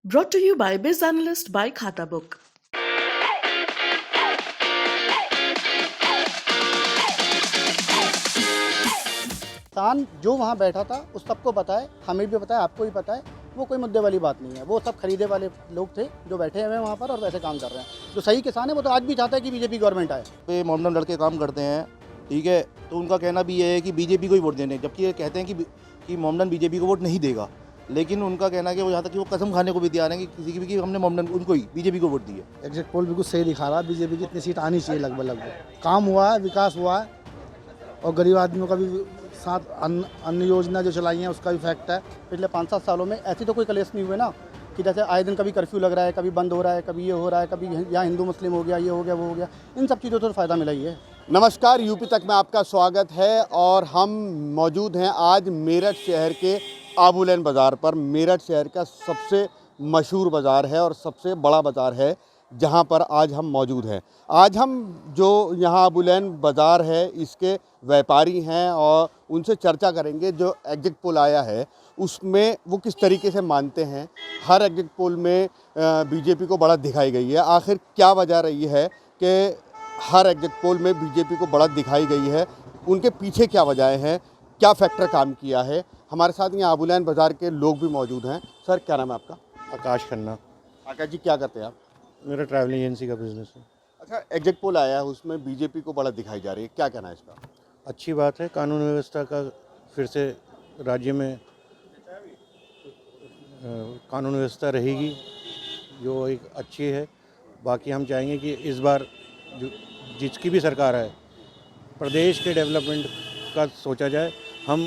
Brought to you by Biz Analyst by Khata Book. किसान जो वहाँ बैठा था उस सबको पता है, हमें भी पता है, आपको भी पता है, वो कोई मुद्दे वाली बात नहीं है। वो सब खरीदे वाले लोग थे जो बैठे हुए हैं वहाँ पर और वैसे काम कर रहे हैं। जो सही किसान है वो तो आज भी चाहता है कि बीजेपी गवर्नमेंट आए। पे मोमडन लड़के काम करते हैं, ठीक है, तो उनका कहना भी ये है कि बीजेपी को ही वोट देने, जबकि ये कहते हैं कि मोमडन बीजेपी को वोट नहीं देगा। लेकिन उनका कहना है कि वो यहाँ तक कि वो कसम खाने को भी तैयार है कि किसी की भी कि हमने मोमडन उनको ही बीजेपी को वोट दी है। एग्जिट पोल बिल्कुल सही दिखा रहा है, बीजेपी की इतनी सीट आनी चाहिए लगभग। काम हुआ है, विकास हुआ है और गरीब आदमियों का भी साथ अन्य योजना जो चलाई है उसका भी फैक्ट है। पिछले 5-7 सालों में ऐसी तो कोई कलेश नहीं हुए ना कि जैसे आए दिन कभी कर्फ्यू लग रहा है, कभी बंद हो रहा है, कभी ये हो रहा है, कभी यहाँ हिंदू मुस्लिम हो गया, ये हो गया, वो हो गया। इन सब चीज़ों से तो फ़ायदा मिला ही है। नमस्कार, यूपी तक में आपका स्वागत है और हम मौजूद हैं आज मेरठ शहर के आबू लेन बाज़ार पर। मेरठ शहर का सबसे मशहूर बाज़ार है और सबसे बड़ा बाज़ार है जहां पर आज हम मौजूद हैं। आज हम जो यहां आबू लेन बाज़ार है इसके व्यापारी हैं और उनसे चर्चा करेंगे। जो एग्जिट पोल आया है उसमें वो किस तरीके से मानते हैं। हर एग्जिट पोल में बीजेपी को बढ़त दिखाई गई है। आखिर क्या वजह रही है कि हर एग्जिट पोल में बीजेपी को बढ़त दिखाई गई है, उनके पीछे क्या वजह हैं, क्या फैक्टर काम किया है। हमारे साथ यहाँ आबू लेन बाज़ार के लोग भी मौजूद हैं। सर, क्या नाम है आपका? आकाश खन्ना। आकाश जी, क्या करते हैं आप? मेरा ट्रैवल एजेंसी का बिजनेस है। अच्छा, एग्जिट पोल आया है उसमें बीजेपी को बढ़त दिखाई जा रही है, क्या कहना है इसका? अच्छी बात है, कानून व्यवस्था का फिर से राज्य में कानून व्यवस्था रहेगी जो एक अच्छी है। बाकी हम चाहेंगे कि इस बार जो जिसकी भी सरकार है प्रदेश के डेवलपमेंट का सोचा जाए, हम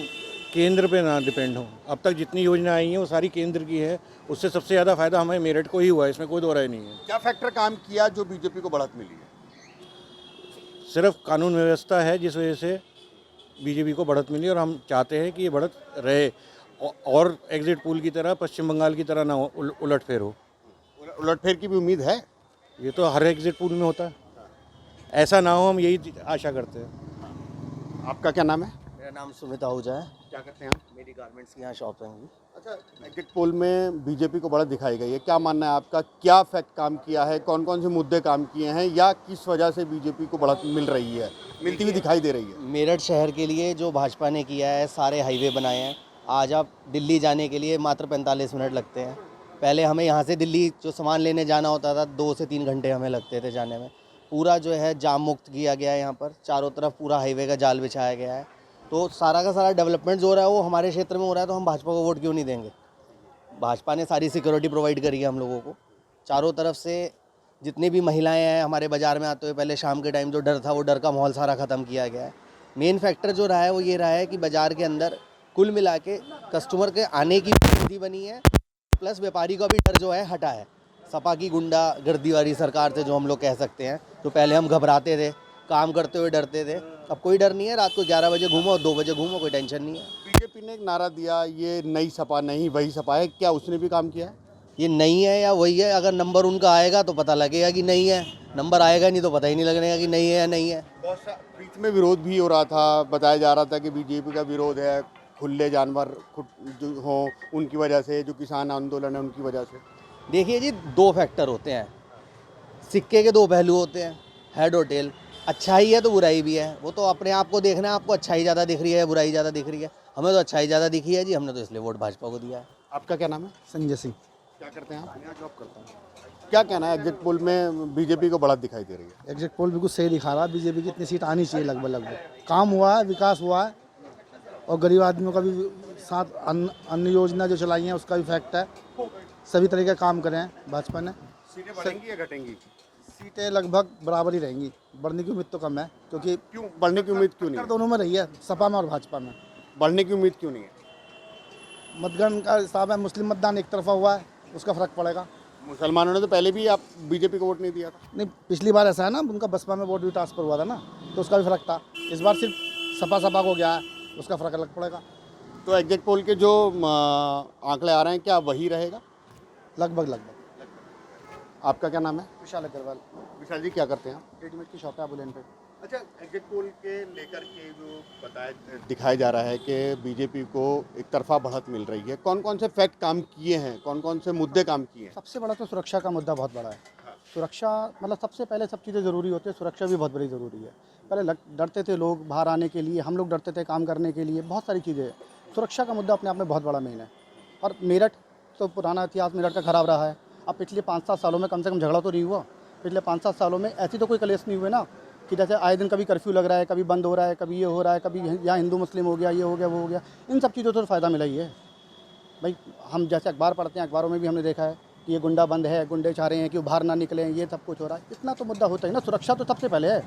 केंद्र पे ना डिपेंड हों। अब तक जितनी योजना आई हैं वो सारी केंद्र की है, उससे सबसे ज़्यादा फ़ायदा हमें मेरठ को ही हुआ है, इसमें कोई दो राय नहीं है। क्या फैक्टर काम किया जो बीजेपी को बढ़त मिली है? सिर्फ कानून व्यवस्था है जिस वजह से बीजेपी को बढ़त मिली और हम चाहते हैं कि ये बढ़त रहे और एग्जिट पोल की तरह पश्चिम बंगाल की तरह ना हो, उलटफेर हो। उलटफेर की भी उम्मीद है? ये तो हर एग्जिट पोल में होता है, ऐसा ना हो, हम यही आशा करते हैं। आपका क्या नाम है? मेरा नाम सुमित आहूजा है। क्या करते हैं आप? मेरी गारमेंट्स की यहाँ शॉप है। अच्छा, एग्जिट पोल में बीजेपी को बढ़त दिखाई गई है, क्या मानना है आपका? क्या फैक्ट काम किया है, कौन कौन से मुद्दे काम किए हैं या किस वजह से बीजेपी को बढ़त मिल रही है, मिलती हुई दिखाई दे रही है? मेरठ शहर के लिए जो भाजपा ने किया है, सारे हाईवे बनाए हैं। आज आप दिल्ली जाने के लिए मात्र 45 मिनट लगते हैं। पहले हमें यहाँ से दिल्ली जो सामान लेने जाना होता था 2 से 3 घंटे हमें लगते थे जाने में। पूरा जो है जाम मुक्त किया गया है, यहाँ पर चारों तरफ पूरा हाईवे का जाल बिछाया गया है। तो सारा का सारा डेवलपमेंट जो हो रहा है वो हमारे क्षेत्र में हो रहा है, तो हम भाजपा को वोट क्यों नहीं देंगे। भाजपा ने सारी सिक्योरिटी प्रोवाइड करी है हम लोगों को। चारों तरफ से जितनी भी महिलाएं हैं हमारे बाज़ार में आते हुए, पहले शाम के टाइम जो डर था वो डर का माहौल सारा ख़त्म किया गया है। मेन फैक्टर जो रहा है वो ये रहा है कि बाज़ार के अंदर कुल मिला के कस्टमर के आने की स्थिति बनी है, प्लस व्यापारी का भी डर जो है हटा है। सपा की गुंडा गर्दी वाली सरकार से जो हम लोग कह सकते हैं, तो पहले हम घबराते थे, काम करते हुए डरते थे, अब कोई डर नहीं है। रात को 11 बजे घूमो और 2 बजे घूमो, कोई टेंशन नहीं है। बीजेपी ने एक नारा दिया, ये नई सपा नहीं वही सपा है, क्या उसने भी काम किया है? ये नहीं है या वही है? अगर नंबर उनका आएगा तो पता लगेगा कि नहीं है, नंबर आएगा नहीं तो पता ही नहीं लगेगा कि नहीं है या नहीं है। बहुत सा बीच में विरोध भी हो रहा था, बताया जा रहा था कि बीजेपी का विरोध है खुले जानवर जो हों उनकी वजह से, जो किसान आंदोलन है उनकी वजह से। देखिए जी, 2 फैक्टर होते हैं, सिक्के के 2 पहलू होते हैं, हेड और टेल। अच्छाई है तो बुराई भी है, वो तो अपने आप को देखना है। आपको अच्छाई ज़्यादा दिख रही है, बुराई ज़्यादा दिख रही है। हमें तो अच्छाई ज़्यादा दिखी है जी, हमने तो इसलिए वोट भाजपा को दिया है। आपका क्या नाम है? संजय सिंह। क्या करते हैं आप? यहाँ जॉब करता हूँ। क्या कहना है, एग्जिट पोल में बीजेपी को बढ़त दिखाई दे रही है? एग्जिट पोल बिल्कुल सही दिखा रहा है, बीजेपी की इतनी सीट आनी चाहिए लगभग। काम हुआ है, विकास हुआ है और गरीब आदमियों का भी साथ अन्य योजना जो चलाई हैं उसका भी फैक्ट है। सभी तरीके का काम करें हैं भाजपा ने। सीटें बढ़ेंगी या घटेंगी? सीटें लगभग बराबर ही रहेंगी, बढ़ने की उम्मीद तो कम है, क्योंकि क्यों बढ़ने की उम्मीद क्यों नहीं है? दोनों में रही है, सपा में और भाजपा में। बढ़ने की उम्मीद क्यों नहीं है? मतगण का हिसाब है, मुस्लिम मतदान एक तरफा हुआ है, उसका फ़र्क पड़ेगा। मुसलमानों ने तो पहले भी आप बीजेपी को वोट नहीं दिया था। नहीं, पिछली बार ऐसा है ना, उनका बसपा में वोट भी ट्रांसफर हुआ था ना, तो उसका भी फ़र्क था। इस बार सिर्फ सपा को गया है, उसका फ़र्क अलग पड़ेगा। तो एग्जिट पोल के जो आंकड़े आ रहे हैं क्या वही रहेगा? लगभग। आपका क्या नाम है? विशाल अग्रवाल। विशाल जी, क्या करते हैं आप? रेडीमेड की शॉप है आबू लेन पे। अच्छा, एग्जिट पोल के लेकर के जो दिखाया जा रहा है कि बीजेपी को एक तरफा बढ़त मिल रही है, कौन कौन से फैक्ट काम किए हैं, कौन कौन से मुद्दे काम किए हैं? सबसे बड़ा तो सुरक्षा का मुद्दा बहुत बड़ा है। सुरक्षा मतलब सबसे पहले सब चीज़ें ज़रूरी होती है, सुरक्षा भी बहुत बड़ी ज़रूरी है। पहले डरते थे लोग बाहर आने के लिए, हम लोग डरते थे काम करने के लिए, बहुत सारी चीज़ें। सुरक्षा का मुद्दा अपने आप में बहुत बड़ा मेन है। और मेरठ तो पुराना इतिहास मेरठ का ख़राब रहा है। अब पिछले 5-7 सालों में कम से कम झगड़ा तो नहीं हुआ। पिछले 5-7 सालों में ऐसी तो कोई कलेश नहीं हुए ना कि जैसे आए दिन कभी कर्फ्यू लग रहा है, कभी बंद हो रहा है, कभी ये हो रहा है, कभी यहाँ हिंदू मुस्लिम हो गया, ये हो गया, वो हो गया। इन सब चीज़ों से तो फ़ायदा मिला ही है भाई। हम जैसे अखबार पढ़ते हैं, अखबारों में भी हमने देखा है कि ये गुंडा बंद है, गुंडे चाह रहे हैं कि वो बाहर ना निकलें, ये सब कुछ हो रहा है। इतना तो मुद्दा होता है ना। सुरक्षा तो सबसे पहले है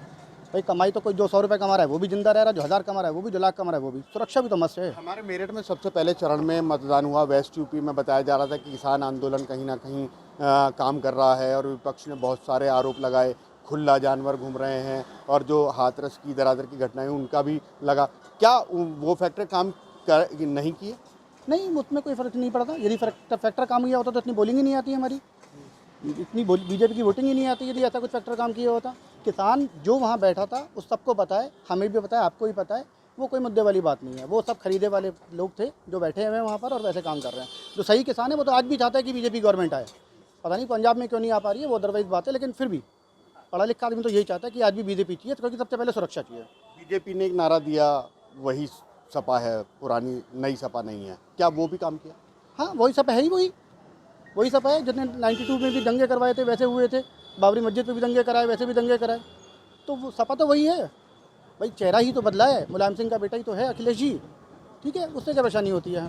भाई। कमाई तो कोई जो 100 रुपये कमा रहा है वो भी जिंदा रह रहा है, जो 1000 कमा रहा है वो भी, जो लाख कमा रहा है वो भी। सुरक्षा भी तो मस्त है। हमारे मेरठ में सबसे पहले चरण में मतदान हुआ। वेस्ट यूपी में बताया जा रहा था कि किसान आंदोलन कहीं ना कहीं काम कर रहा है और विपक्ष ने बहुत सारे आरोप लगाए, खुला जानवर घूम रहे हैं और जो हाथरस की दरादर की घटनाएं उनका भी लगा। क्या वो फैक्टर काम नहीं किए? नहीं, उसमें कोई फ़र्क नहीं पड़ता। यदि फैक्टर काम किया होता तो इतनी बोलिंग ही नहीं आती हमारी, इतनी बीजेपी की वोटिंग ही नहीं आती यदि ऐसा कुछ फैक्टर काम किया होता। किसान जो वहाँ बैठा था उस सबको पता है, हमें भी पता है, आपको भी पता है। वो कोई मुद्दे वाली बात नहीं है। वो सब खरीदे वाले लोग थे जो बैठे हुए हैं वहाँ पर और वैसे काम कर रहे हैं। जो सही किसान है वो तो आज भी चाहता है कि बीजेपी गवर्नमेंट आए। पता नहीं पंजाब में क्यों नहीं आ पा रही है, वो अदरवाइज बात है, लेकिन फिर भी पढ़ा लिखा आदमी तो यही चाहता है कि आज भी बीजेपी चाहिए, क्योंकि सबसे पहले सुरक्षा चाहिए। बीजेपी ने एक नारा दिया, वही सपा है, पुरानी नई सपा नहीं है। क्या वो भी काम किया? हाँ, वही सपा है ही, वही सपा है। जितने 92 में भी दंगे करवाए थे वैसे हुए थे, बाबरी मस्जिद पे भी दंगे कराए वैसे भी दंगे कराए। तो वो सपा तो वही है भाई। चेहरा ही तो बदला है, मुलायम सिंह का बेटा ही तो है अखिलेश जी, ठीक है। उससे क्या परेशानी होती है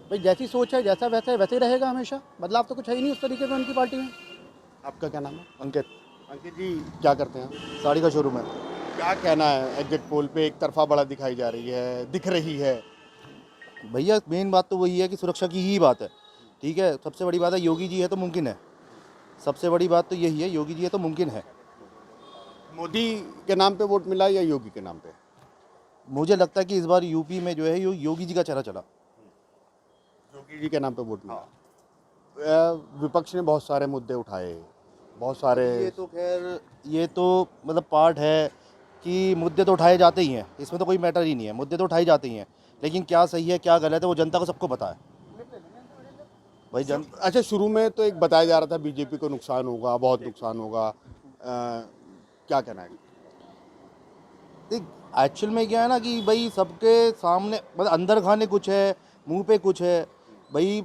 भाई? जैसी सोच है, जैसा वैसा है वैसे ही रहेगा हमेशा। बदलाव तो कुछ है ही नहीं उस तरीके से उनकी पार्टी में। आपका क्या नाम है? अंकित, अंकित जी, क्या करते हैं आप? साड़ी का शोरूम है। क्या कहना है, एग्जिट पोल पे एक तरफा बढ़त दिखाई जा रही है, दिख रही है? भैया मेन बात तो वही है कि सुरक्षा की ही बात है, ठीक है। सबसे बड़ी बात है योगी जी है तो मुमकिन है। सबसे बड़ी बात तो यही है, योगी जी है तो मुमकिन है। मोदी के नाम पे वोट मिला या योगी के नाम पे? मुझे लगता है कि इस बार यूपी में जो है योगी जी का चेहरा चला। योगी जी के नाम पे वोट मिला। विपक्ष ने बहुत सारे मुद्दे उठाए, बहुत सारे। ये तो मतलब पार्ट है कि मुद्दे तो उठाए जाते ही हैं, इसमें तो कोई मैटर ही नहीं है। मुद्दे तो उठाए जाते ही हैं, लेकिन क्या सही है क्या गलत है वो जनता को सबको पता है भाई। अच्छा, शुरू में तो एक बताया जा रहा था बीजेपी को नुकसान होगा, बहुत नुकसान होगा। क्या कहना है? एक्चुअल में क्या है ना कि भाई सबके सामने मतलब अंदर खाने कुछ है, मुंह पे कुछ है भाई।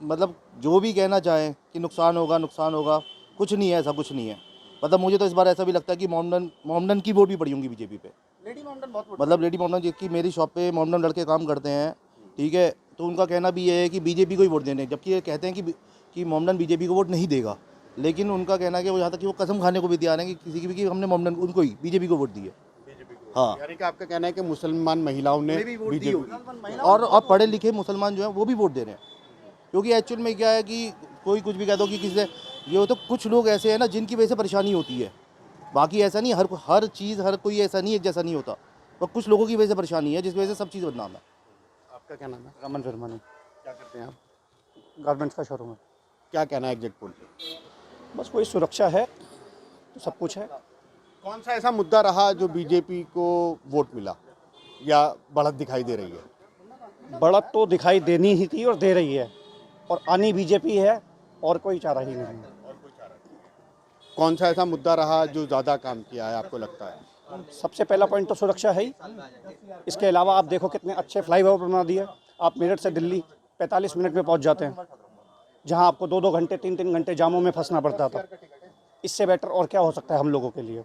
मतलब जो भी कहना चाहें कि नुकसान होगा, कुछ नहीं है, ऐसा कुछ नहीं है। मतलब मुझे तो इस बार ऐसा भी लगता है कि मोमडन की वोट भी पड़ी होंगी बीजेपी पे। लेडी मोमडन बहुत मतलब लेडी मोमडन, जिसकी मेरी शॉप पे मोमडन लड़के काम करते हैं, ठीक है। तो उनका कहना भी ये है कि बीजेपी को ही वोट देने, जबकि ये कहते हैं कि मोमडन बीजेपी को वोट नहीं देगा। लेकिन उनका कहना है कि वो यहाँ तक कि वो कसम खाने को भी तैयार हैं कि किसी की भी कि हमने मोमडन उनको ही बीजेपी को वोट दी है। हाँ, यानी कि आपका कहना है कि मुसलमान महिलाओं ने बीजेपी और पढ़े लिखे मुसलमान जो हैं वो भी वोट दे रहे हैं। क्योंकि एक्चुअल में क्या है कि कोई कुछ भी कह दो कि किसी से ये हो, तो कुछ लोग ऐसे हैं ना जिनकी वजह से परेशानी होती है। बाकी ऐसा नहीं, हर चीज़ हर कोई ऐसा नहीं एक जैसा नहीं होता, पर कुछ लोगों की वजह से परेशानी है जिस वजह से सब चीज़ बदनाम है। आपका क्या नाम है? रमन फिरमानी, क्या करते हैं आप? गारमेंट्स का शोरूम है। क्या कहना है एग्जिट पोल पे? बस वही सुरक्षा है तो सब कुछ है। कौन सा ऐसा मुद्दा रहा जो बीजेपी को वोट मिला या बढ़त दिखाई दे रही है? बढ़त तो दिखाई देनी ही थी और दे रही है, और आनी बीजेपी है और कोई चारा ही नहीं है। कौन सा ऐसा मुद्दा रहा जो ज़्यादा काम किया है आपको लगता है? सबसे पहला पॉइंट तो सुरक्षा है ही। इसके अलावा आप देखो कितने अच्छे फ्लाईओवर बना दिए। आप मेरठ से दिल्ली 45 मिनट में पहुंच जाते हैं, जहां आपको 2-2 घंटे 3-3 घंटे जामों में फंसना पड़ता था। इससे बेटर और क्या हो सकता है हम लोगों के लिए।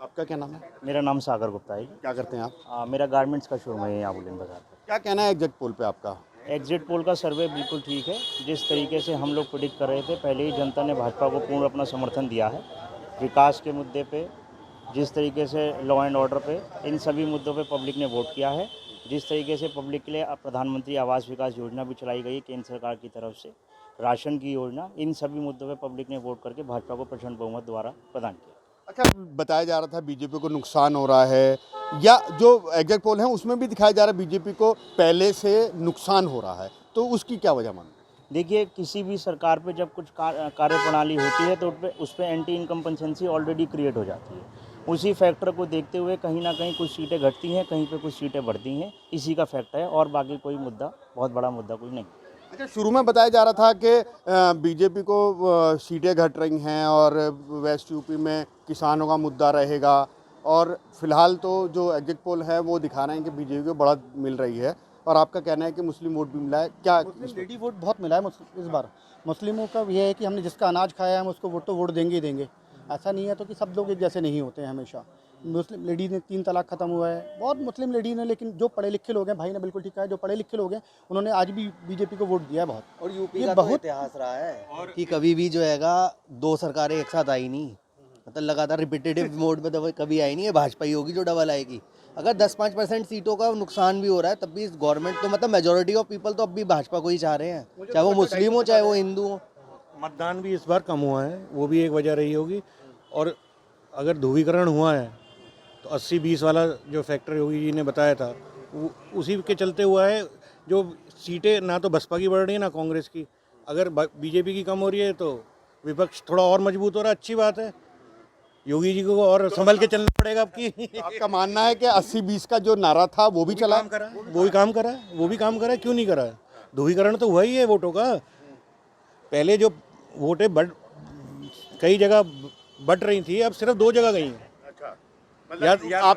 आपका क्या नाम है? मेरा नाम सागर गुप्ता है। क्या करते हैं आप? मेरा गारमेंट्स का शोरूम है यहाँ बुलंद बाजार पर। क्या कहना है एग्जिट पोल पे आपका? एग्जिट पोल का सर्वे बिल्कुल ठीक है। जिस तरीके से हम लोग प्रेडिक्ट कर रहे थे, पहले ही जनता ने भाजपा को पूर्ण अपना समर्थन दिया है। विकास के मुद्दे पे, जिस तरीके से लॉ एंड ऑर्डर पे, इन सभी मुद्दों पे पब्लिक ने वोट किया है। जिस तरीके से पब्लिक के लिए प्रधानमंत्री आवास विकास योजना भी चलाई गई है केंद्र सरकार की तरफ से, राशन की योजना, इन सभी मुद्दों पे पब्लिक ने वोट करके भाजपा को प्रचंड बहुमत द्वारा प्रदान किया। अच्छा, बताया जा रहा था बीजेपी को नुकसान हो रहा है, या जो एग्जिट पोल है उसमें भी दिखाया जा रहा है बीजेपी को पहले से नुकसान हो रहा है, तो उसकी क्या वजह मानते हैं? देखिए, किसी भी सरकार पे जब कुछ कार्य प्रणाली होती है तो उस पर एंटी इनकम्पेंसेंसी ऑलरेडी क्रिएट हो जाती है। उसी फैक्टर को देखते हुए कहीं ना कहीं कुछ सीटें घटती हैं, कहीं पे कुछ सीटें बढ़ती हैं, इसी का फैक्ट है और बाकी कोई मुद्दा, बहुत बड़ा मुद्दा कोई नहीं। अच्छा, शुरू में बताया जा रहा था कि बीजेपी को सीटें घट रही हैं और वेस्ट यूपी में किसानों का मुद्दा रहेगा, और फिलहाल तो जो एग्जिट पोल है वो दिखा रहे हैं कि बीजेपी को बड़ा मिल रही है, और आपका कहना है कि मुस्लिम वोट भी मिला है। क्या मुस्लिम लेडी वोट बहुत मिला है इस बार। मुस्लिमों का ये है कि हमने जिसका अनाज खाया है हम उसको वोट तो वोट देंगे ही देंगे। ऐसा नहीं है तो कि सब लोग एक जैसे नहीं होते हैं हमेशा। मुस्लिम लेडी ने 3 तलाक खत्म हुआ है, बहुत मुस्लिम लेडी ने, लेकिन जो पढ़े लिखे लोग हैं, भाई ने बिल्कुल ठीक कहा है, जो पढ़े लिखे लोग हैं उन्होंने आज भी बीजेपी को वोट दिया है बहुत। और यूपी ये का बहुत- तो इतिहास रहा है कि कभी भी जो हैगा 2 सरकारें एक साथ आई नहीं, मतलब लगातार रिपीटेटिव मोड में तो कभी आई नहीं है। भाजपा ही होगी जो डबल आएगी। अगर 10-5% सीटों का नुकसान भी हो रहा है तब भी इस गवर्नमेंट तो मतलब मेजोरिटी ऑफ पीपल तो अब भी भाजपा को ही चाह रहे हैं, चाहे वो मुस्लिम हो चाहे वो हिंदू हो। मतदान भी इस बार कम हुआ है, वो भी एक वजह रही होगी। और अगर ध्रुवीकरण हुआ है तो 80-20 वाला जो फैक्टर योगी जी ने बताया था वो उसी के चलते हुआ है। जो सीटें ना तो बसपा की बढ़ रही है ना कांग्रेस की, अगर बीजेपी की कम हो रही है तो विपक्ष थोड़ा और मजबूत हो रहा है, अच्छी बात है। योगी जी को और संभल के चलना पड़ेगा अब की। आपका मानना है कि 80-20 का जो नारा था वो भी चला? वो भी काम करा, क्यों नहीं करा? ध्रुवीकरण तो हुआ ही है वोटों का। पहले जो वोटें कई जगह बट रही थी, अब सिर्फ 2 जगह गई हैं।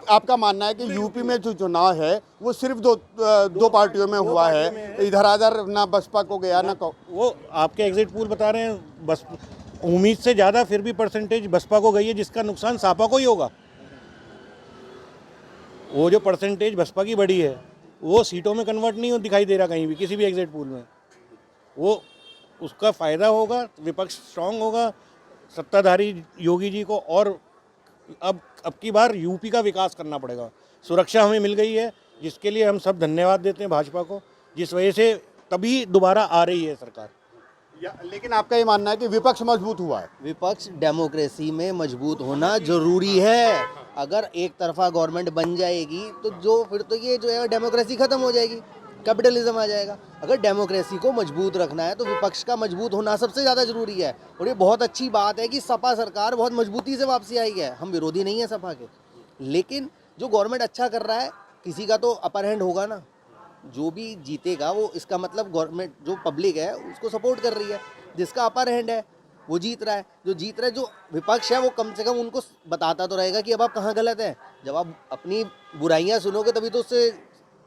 आपका मानना है कि यूपी में जो चुनाव है वो सिर्फ दो पार्टियों में हुआ है, इधर उधर ना बसपा को गया ना वो आपके एग्जिट पोल बता रहे हैं बस उम्मीद से ज़्यादा फिर भी परसेंटेज बसपा को गई है, जिसका नुकसान सपा को ही होगा। वो जो परसेंटेज बसपा की बढ़ी है वो सीटों में कन्वर्ट नहीं दिखाई दे रहा कहीं भी, किसी भी एग्जिट पोल में। वो उसका फ़ायदा होगा, विपक्ष स्ट्रांग होगा, सत्ताधारी योगी जी को। और अब की बार यूपी का विकास करना पड़ेगा। सुरक्षा हमें मिल गई है, जिसके लिए हम सब धन्यवाद देते हैं भाजपा को, जिस वजह से तभी दोबारा आ रही है सरकार। लेकिन आपका ये मानना है कि विपक्ष मजबूत हुआ है? विपक्ष डेमोक्रेसी में मजबूत होना जरूरी है। अगर एक तरफा गवर्नमेंट बन जाएगी तो फिर तो ये जो है डेमोक्रेसी खत्म हो जाएगी, कैपिटलिज्म आ जाएगा। अगर डेमोक्रेसी को मजबूत रखना है तो विपक्ष का मजबूत होना सबसे ज़्यादा जरूरी है। और ये बहुत अच्छी बात है कि सपा सरकार बहुत मजबूती से वापसी आई है। हम विरोधी नहीं है सपा के, लेकिन जो गवर्नमेंट अच्छा कर रहा है किसी का तो अपर हैंड होगा ना। जो भी जीतेगा वो, इसका मतलब गवर्नमेंट जो पब्लिक है उसको सपोर्ट कर रही है। जिसका अपर हैंड है वो जीत रहा है। जो जीत रहा है, जो विपक्ष है, वो कम से कम उनको बताता तो रहेगा कि अब आप कहाँ गलत हैं। जब आप अपनी बुराइयां सुनोगे तभी तो उससे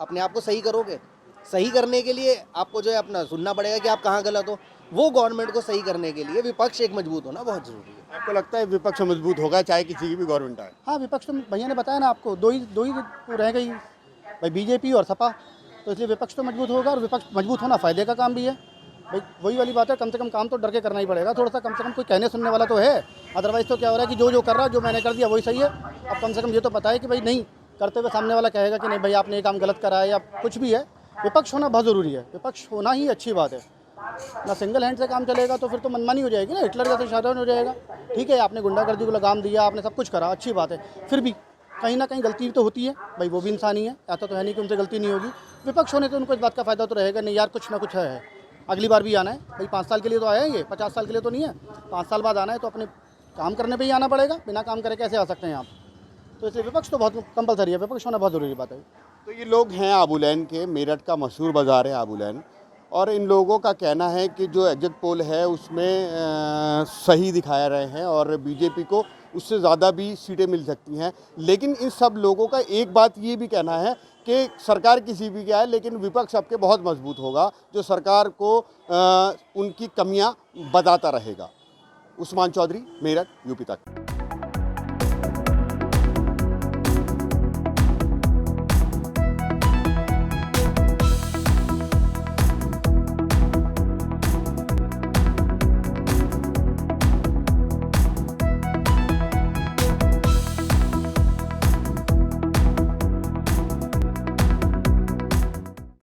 अपने आप को सही करोगे। सही करने के लिए आपको जो है अपना सुनना पड़ेगा कि आप कहाँ गलत हो। वो गवर्नमेंट को सही करने के लिए विपक्ष एक मजबूत होना बहुत ज़रूरी है। आपको लगता है विपक्ष मजबूत होगा चाहे किसी की भी गवर्नमेंट आए? हाँ, विपक्ष तो भैया ने बताया ना आपको, दो ही रह गई भाई, बीजेपी और सपा। तो इसलिए विपक्ष तो मजबूत होगा, और विपक्ष मजबूत होना फ़ायदे का काम भी है भाई। वही वाली बात है, कम से कम काम तो डर के करना ही पड़ेगा थोड़ा सा। कम से कम कोई कहने सुनने वाला तो है। अदरवाइज़ तो क्या हो रहा है कि जो कर रहा है, जो मैंने कर दिया वही सही है। अब कम से कम ये तो पता है कि भाई नहीं करते हुए सामने वाला कहेगा कि नहीं भाई आपने ये काम गलत करा है या कुछ भी है। विपक्ष होना बहुत ज़रूरी है, विपक्ष होना ही अच्छी बात है। ना सिंगल हैंड से काम चलेगा तो फिर तो मनमानी हो जाएगी ना, हिटलर जैसे शासन हो जाएगा। ठीक है, आपने गुंडागर्दी को लगाम दिया, आपने सब कुछ करा, अच्छी बात है, फिर भी कहीं ना कहीं गलती तो होती है भाई। वो भी इंसान ही है, ऐसा तो है नहीं कि उनसे गलती नहीं होगी। विपक्ष होने तो उनको इस बात का फ़ायदा तो रहेगा नहीं यार, कुछ ना कुछ है। अगली बार भी आना है भाई, 5 साल के लिए तो आया है ये, 50 साल के लिए तो नहीं है। 5 साल बाद आना है तो अपने काम करने पर ही आना पड़ेगा, बिना काम करे कैसे आ सकते हैं आप। तो इसलिए विपक्ष तो बहुत कंपलसरी है, विपक्ष होना बहुत ज़रूरी बात है। तो ये लोग हैं आबूलैन के, मेरठ का मशहूर बाज़ार है आबूलैन, और इन लोगों का कहना है कि जो एग्जिट पोल है उसमें सही दिखाया रहे हैं और बीजेपी को उससे ज़्यादा भी सीटें मिल सकती हैं। लेकिन इन सब लोगों का एक बात ये भी कहना है कि सरकार किसी भी की आए लेकिन विपक्ष आपके बहुत मजबूत होगा, जो सरकार को उनकी कमियां बताता रहेगा। उस्मान चौधरी, मेरठ, यूपी तक।